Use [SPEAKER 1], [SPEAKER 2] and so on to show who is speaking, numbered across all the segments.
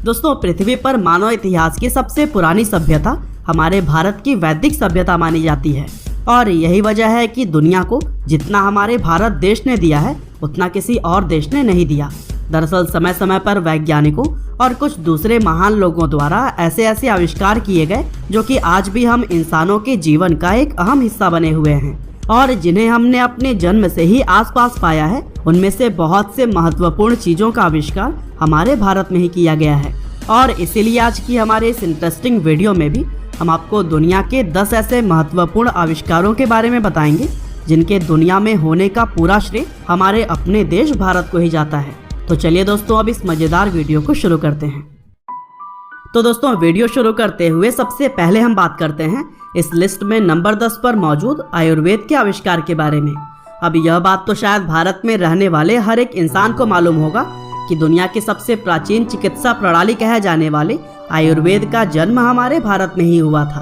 [SPEAKER 1] दोस्तों, पृथ्वी पर मानव इतिहास की सबसे पुरानी सभ्यता हमारे भारत की वैदिक सभ्यता मानी जाती है और यही वजह है कि दुनिया को जितना हमारे भारत देश ने दिया है उतना किसी और देश ने नहीं दिया। दरअसल समय समय पर वैज्ञानिकों और कुछ दूसरे महान लोगों द्वारा ऐसे ऐसे आविष्कार किए गए जो कि आज भी हम इंसानों के जीवन का एक अहम हिस्सा बने हुए हैं और जिन्हें हमने अपने जन्म से ही आसपास पाया है। उनमें से बहुत से महत्वपूर्ण चीजों का आविष्कार हमारे भारत में ही किया गया है और इसीलिए आज की हमारे इस इंटरेस्टिंग वीडियो में भी हम आपको दुनिया के 10 ऐसे महत्वपूर्ण आविष्कारों के बारे में बताएंगे जिनके दुनिया में होने का पूरा श्रेय हमारे अपने देश भारत को ही जाता है। तो चलिए दोस्तों, अब इस मजेदार वीडियो को शुरू करते हैं। तो दोस्तों, वीडियो शुरू करते हुए सबसे पहले हम बात करते हैं इस लिस्ट में नंबर 10 पर मौजूद आयुर्वेद के आविष्कार के बारे में। अब यह बात तो शायद भारत में रहने वाले हर एक इंसान को मालूम होगा कि दुनिया की सबसे प्राचीन चिकित्सा प्रणाली कहे जाने वाले आयुर्वेद का जन्म हमारे भारत में ही हुआ था।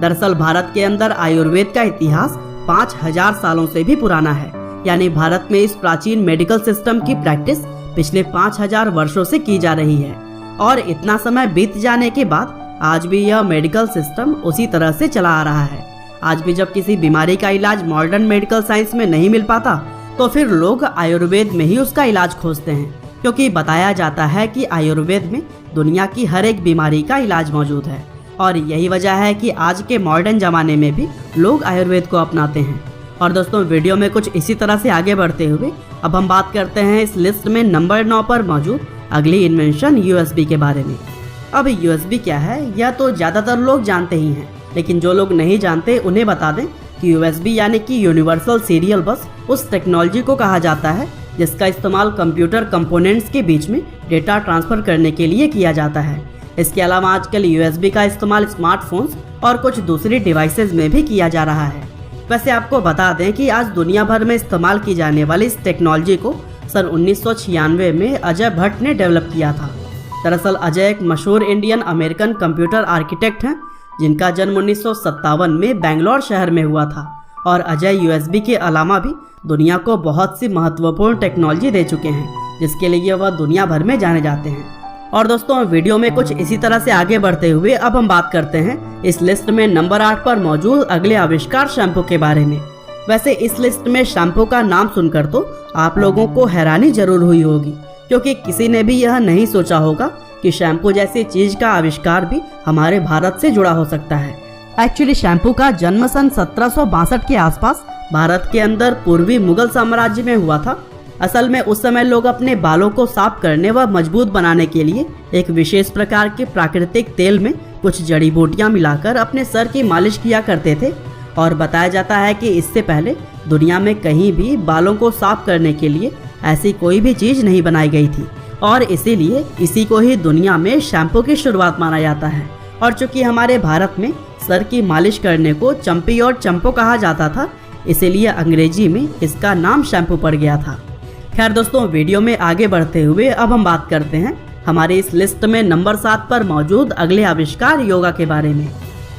[SPEAKER 1] दरअसल भारत के अंदर आयुर्वेद का इतिहास 5000 सालों से भी पुराना है, यानी भारत में इस प्राचीन मेडिकल सिस्टम की प्रैक्टिस पिछले 5000 वर्षों से की जा रही है और इतना समय बीत जाने के बाद आज भी यह मेडिकल सिस्टम उसी तरह से चला आ रहा है। आज भी जब किसी बीमारी का इलाज मॉडर्न मेडिकल साइंस में नहीं मिल पाता तो फिर लोग आयुर्वेद में ही उसका इलाज खोजते हैं, क्योंकि बताया जाता है कि आयुर्वेद में दुनिया की हर एक बीमारी का इलाज मौजूद है और यही वजह है कि आज के मॉडर्न जमाने में भी लोग आयुर्वेद को अपनाते हैं। और दोस्तों, वीडियो में कुछ इसी तरह से आगे बढ़ते हुए अब हम बात करते हैं इस लिस्ट में नंबर 9 पर मौजूद अगली इन्वेंशन यूएसबी के बारे में। अब यूएसबी क्या है यह तो ज़्यादातर लोग जानते ही हैं, लेकिन जो लोग नहीं जानते उन्हें बता दें कि यूएसबी यानी कि यूनिवर्सल सीरियल बस उस टेक्नोलॉजी को कहा जाता है जिसका इस्तेमाल कंप्यूटर कंपोनेंट्स के बीच में डेटा ट्रांसफर करने के लिए किया जाता है। इसके अलावा आजकल यूएसबी का इस्तेमाल स्मार्टफोन्स और कुछ दूसरी डिवाइसेस में भी किया जा रहा है। वैसे आपको बता दें कि आज दुनिया भर में इस्तेमाल की जाने वाली इस टेक्नोलॉजी को सन 1996 में अजय भट्ट ने डेवलप किया था। दरअसल अजय एक मशहूर इंडियन अमेरिकन कंप्यूटर आर्किटेक्ट हैं जिनका जन्म 1957 में बेंगलोर शहर में हुआ था और अजय यूएसबी के अलावा भी दुनिया को बहुत सी महत्वपूर्ण टेक्नोलॉजी दे चुके हैं जिसके लिए वह दुनिया भर में जाने जाते हैं। और दोस्तों, वीडियो में कुछ इसी तरह से आगे बढ़ते हुए अब हम बात करते हैं इस लिस्ट में नंबर 8 पर मौजूद अगले आविष्कार शैम्पू के बारे में। वैसे इस लिस्ट में शैम्पू का नाम सुनकर तो आप लोगों को हैरानी जरूर हुई होगी, क्योंकि किसी ने भी यह नहीं सोचा होगा कि शैम्पू जैसी चीज का आविष्कार भी हमारे भारत से जुड़ा हो सकता है। एक्चुअली शैम्पू का जन्म सन 1762 के आसपास भारत के अंदर पूर्वी मुगल साम्राज्य में हुआ था। असल में उस समय लोग अपने बालों को साफ करने व मजबूत बनाने के लिए एक विशेष प्रकार के प्राकृतिक तेल में कुछ जड़ी बूटियां मिलाकर अपने सर की मालिश किया करते थे और बताया जाता है कि इससे पहले दुनिया में कहीं भी बालों को साफ करने के लिए ऐसी कोई भी चीज नहीं बनाई गई थी और इसीलिए इसी को ही दुनिया में शैम्पू की शुरुआत माना जाता है। और चूंकि हमारे भारत में सर की मालिश करने को चंपी और चंपो कहा जाता था, इसीलिए अंग्रेजी में इसका नाम शैम्पू पड़ गया था। खैर दोस्तों, वीडियो में आगे बढ़ते हुए अब हम बात करते हैं हमारे इस लिस्ट में नंबर 7 पर मौजूद अगले आविष्कार योगा के बारे में।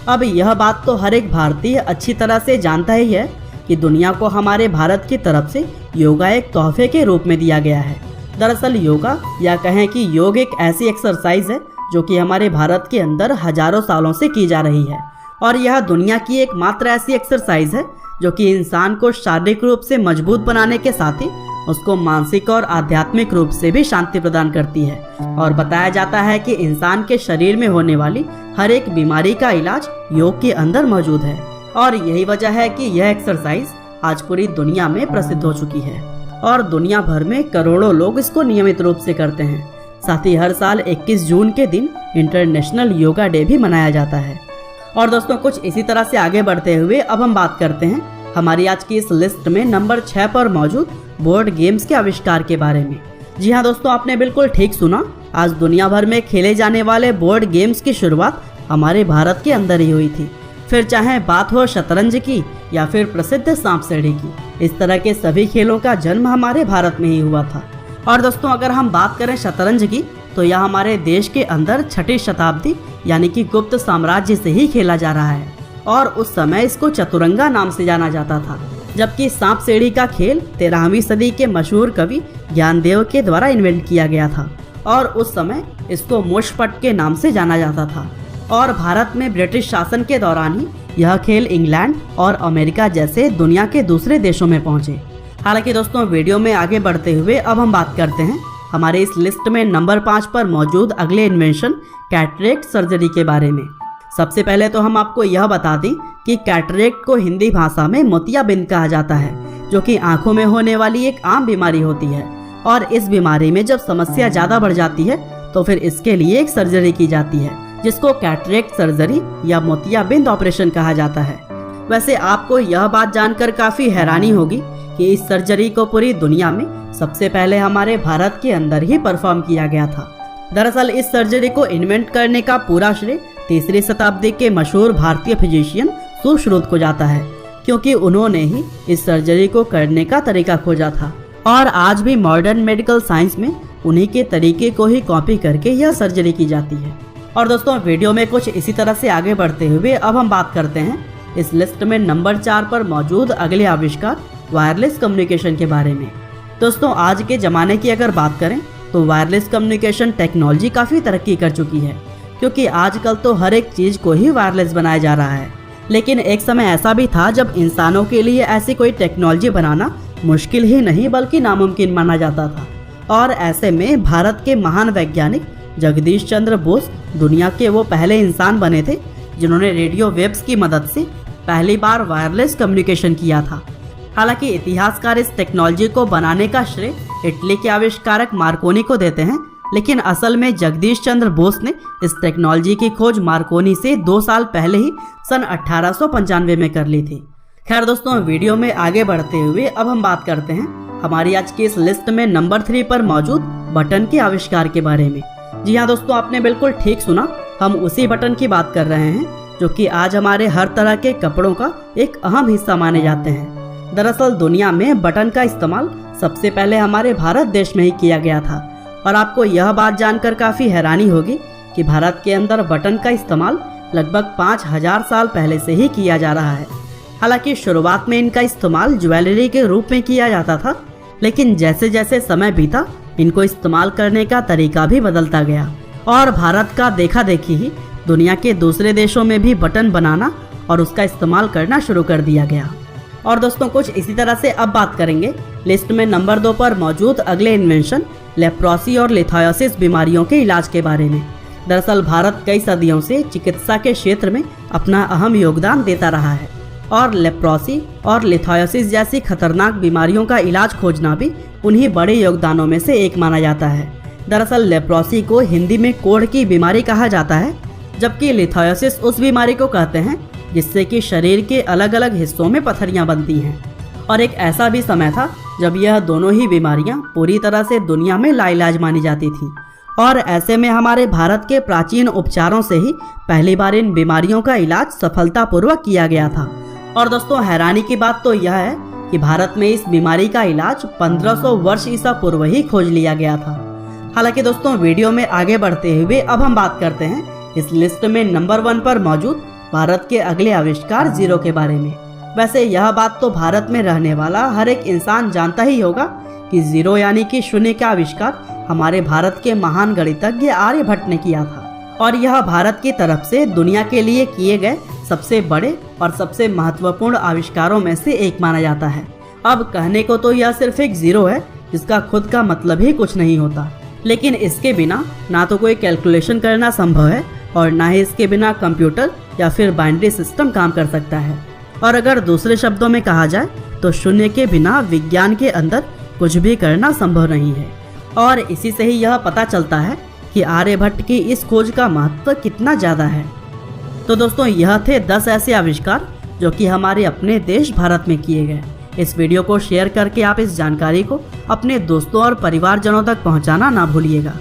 [SPEAKER 1] अब यह बात तो हर एक भारतीय अच्छी तरह से जानता ही है कि दुनिया को हमारे भारत की तरफ से योगा एक तोहफे के रूप में दिया गया है। दरअसल योगा या कहें कि योग एक ऐसी एक्सरसाइज है जो कि हमारे भारत के अंदर हजारों सालों से की जा रही है और यह दुनिया की एकमात्र ऐसी एक्सरसाइज है जो कि इंसान को शारीरिक रूप से मजबूत बनाने के साथ ही उसको मानसिक और आध्यात्मिक रूप से भी शांति प्रदान करती है। और बताया जाता है कि इंसान के शरीर में होने वाली हर एक बीमारी का इलाज योग के अंदर मौजूद है और यही वजह है कि यह एक्सरसाइज आज पूरी दुनिया में प्रसिद्ध हो चुकी है और दुनिया भर में करोड़ों लोग इसको नियमित रूप से करते हैं। साथ ही हर साल 21 जून के दिन इंटरनेशनल योगा डे भी मनाया जाता है। और दोस्तों, कुछ इसी तरह से आगे बढ़ते हुए अब हम बात करते हैं हमारी आज की इस लिस्ट में नंबर 6 पर मौजूद बोर्ड गेम्स के आविष्कार के बारे में। जी हाँ दोस्तों, आपने बिल्कुल ठीक सुना। आज दुनिया भर में खेले जाने वाले बोर्ड गेम्स की शुरुआत हमारे भारत के अंदर ही हुई थी। फिर चाहे बात हो शतरंज की या फिर प्रसिद्ध सांप सीढ़ी की, इस तरह के सभी खेलों का जन्म हमारे भारत में ही हुआ था। और दोस्तों, अगर हम बात करें शतरंज की तो यह हमारे देश के अंदर 6ठी शताब्दी यानी कि गुप्त साम्राज्य से ही खेला जा रहा है और उस समय इसको चतुरंगा नाम से जाना जाता था। जबकि सांप सीढ़ी का खेल 13वीं सदी के मशहूर कवि ज्ञानदेव के द्वारा इन्वेंट किया गया था और उस समय इसको मुशपट के नाम से जाना जाता था। और भारत में ब्रिटिश शासन के दौरान ही यह खेल इंग्लैंड और अमेरिका जैसे दुनिया के दूसरे देशों में पहुंचे। हालांकि दोस्तों, वीडियो में आगे बढ़ते हुए अब हम बात करते हैं हमारे इस लिस्ट में नंबर 5 पर मौजूद अगले इन्वेंशन कैटरेक्ट सर्जरी के बारे में। सबसे पहले तो हम आपको यह बता दें कि कैटरेक्ट को हिंदी भाषा में मोतियाबिंद कहा जाता है, जो कि आंखों में होने वाली एक आम बीमारी होती है। और इस बीमारी में जब समस्या ज़्यादा बढ़ जाती है तो फिर इसके लिए एक सर्जरी की जाती है, जिसको कैटरेक्ट सर्जरी या मोतियाबिंद ऑपरेशन कहा जाता है। वैसे आपको यह बात जानकर काफ़ी हैरानी होगी कि इस सर्जरी को पूरी दुनिया में सबसे पहले हमारे भारत के अंदर ही परफॉर्म किया गया था। दरअसल इस सर्जरी को इन्वेंट करने का पूरा श्रेय 3री शताब्दी के मशहूर भारतीय फिजिशियन सुश्रुत को जाता है, क्योंकि उन्होंने ही इस सर्जरी को करने का तरीका खोजा था। और आज भी मॉडर्न मेडिकल साइंस में उन्हीं के तरीके को ही कॉपी करके यह सर्जरी की जाती है। और दोस्तों, वीडियो में कुछ इसी तरह से आगे बढ़ते हुए अब हम बात करते हैं इस लिस्ट में नंबर 4 पर मौजूद अगले आविष्कार वायरलेस कम्युनिकेशन के बारे में। दोस्तों, आज के ज़माने की अगर बात करें तो वायरलेस कम्युनिकेशन टेक्नोलॉजी काफ़ी तरक्की कर चुकी है, क्योंकि आजकल तो हर एक चीज़ को ही वायरलेस बनाया जा रहा है। लेकिन एक समय ऐसा भी था जब इंसानों के लिए ऐसी कोई टेक्नोलॉजी बनाना मुश्किल ही नहीं बल्कि नामुमकिन माना जाता था। और ऐसे में भारत के महान वैज्ञानिक जगदीश चंद्र बोस दुनिया के वो पहले इंसान बने थे जिन्होंने रेडियो वेव्स की मदद से पहली बार वायरलेस कम्युनिकेशन किया था। हालांकि इतिहासकार इस टेक्नोलॉजी को बनाने का श्रेय इटली के आविष्कारक मार्कोनी को देते हैं, लेकिन असल में जगदीश चंद्र बोस ने इस टेक्नोलॉजी की खोज मार्कोनी से 2 साल पहले ही सन 1895 में कर ली थी। खैर दोस्तों, वीडियो में आगे बढ़ते हुए अब हम बात करते हैं हमारी आज की इस लिस्ट में नंबर 3 पर मौजूद बटन के आविष्कार के बारे में। जी हाँ दोस्तों, आपने बिल्कुल ठीक सुना, हम उसी बटन की बात कर रहे हैं जो कि आज हमारे हर तरह के कपड़ों का एक अहम हिस्सा माने जाते हैं। दरअसल दुनिया में बटन का इस्तेमाल सबसे पहले हमारे भारत देश में ही किया गया था। और आपको यह बात जानकर काफ़ी हैरानी होगी कि भारत के अंदर बटन का इस्तेमाल लगभग 5000 साल पहले से ही किया जा रहा है। हालांकि शुरुआत में इनका इस्तेमाल ज्वेलरी के रूप में किया जाता था, लेकिन जैसे जैसे समय बीता इनको इस्तेमाल करने का तरीका भी बदलता गया और भारत का देखा देखी ही दुनिया के दूसरे देशों में भी बटन बनाना और उसका इस्तेमाल करना शुरू कर दिया गया। और दोस्तों, कुछ इसी तरह से अब बात करेंगे लिस्ट में नंबर 2 पर मौजूद अगले इन्वेंशन लेप्रोसी और लिथायोसिस बीमारियों के इलाज के बारे में। दरअसल भारत कई सदियों से चिकित्सा के क्षेत्र में अपना अहम योगदान देता रहा है और लेप्रोसी और लिथायोसिस जैसी खतरनाक बीमारियों का इलाज खोजना भी उन्हीं बड़े योगदानों में से एक माना जाता है। दरअसल लेप्रोसी को हिंदी में कोढ़ की बीमारी कहा जाता है, जबकि लिथायोसिस उस बीमारी को कहते हैं जिससे कि शरीर के अलग अलग हिस्सों में पथरियां बनती हैं। और एक ऐसा भी समय था जब यह दोनों ही बीमारियां पूरी तरह से दुनिया में लाइलाज मानी जाती थी। और ऐसे में हमारे भारत के प्राचीन उपचारों से ही पहली बार इन बीमारियों का इलाज सफलतापूर्वक किया गया था। और दोस्तों, हैरानी की बात तो यह है कि भारत में इस बीमारी का इलाज 1500 वर्ष ईसा पूर्व ही खोज लिया गया था। हालांकि दोस्तों, वीडियो में आगे बढ़ते हुए अब हम बात करते हैं इस लिस्ट में नंबर 1 पर मौजूद भारत के अगले आविष्कार जीरो के बारे में। वैसे यह बात तो भारत में रहने वाला हर एक इंसान जानता ही होगा कि जीरो यानी कि शून्य का आविष्कार हमारे भारत के महान गणितज्ञ आर्यभट्ट ने किया था। और यह भारत की तरफ से दुनिया के लिए किए गए सबसे बड़े और सबसे महत्वपूर्ण आविष्कारों में से एक माना जाता है। अब कहने को तो यह सिर्फ एक जीरो है जिसका खुद का मतलब ही कुछ नहीं होता, लेकिन इसके बिना ना तो कोई कैलकुलेशन करना संभव है और ना ही इसके बिना कंप्यूटर या फिर बाइनरी सिस्टम काम कर सकता है। और अगर दूसरे शब्दों में कहा जाए तो शून्य के बिना विज्ञान के अंदर कुछ भी करना संभव नहीं है। और इसी से ही यह पता चलता है कि आर्यभट्ट की इस खोज का महत्व कितना ज़्यादा है। तो दोस्तों, यह थे 10 ऐसे आविष्कार जो कि हमारे अपने देश भारत में किए गए। इस वीडियो को शेयर करके आप इस जानकारी को अपने दोस्तों और परिवारजनों तक पहुंचाना ना भूलिएगा।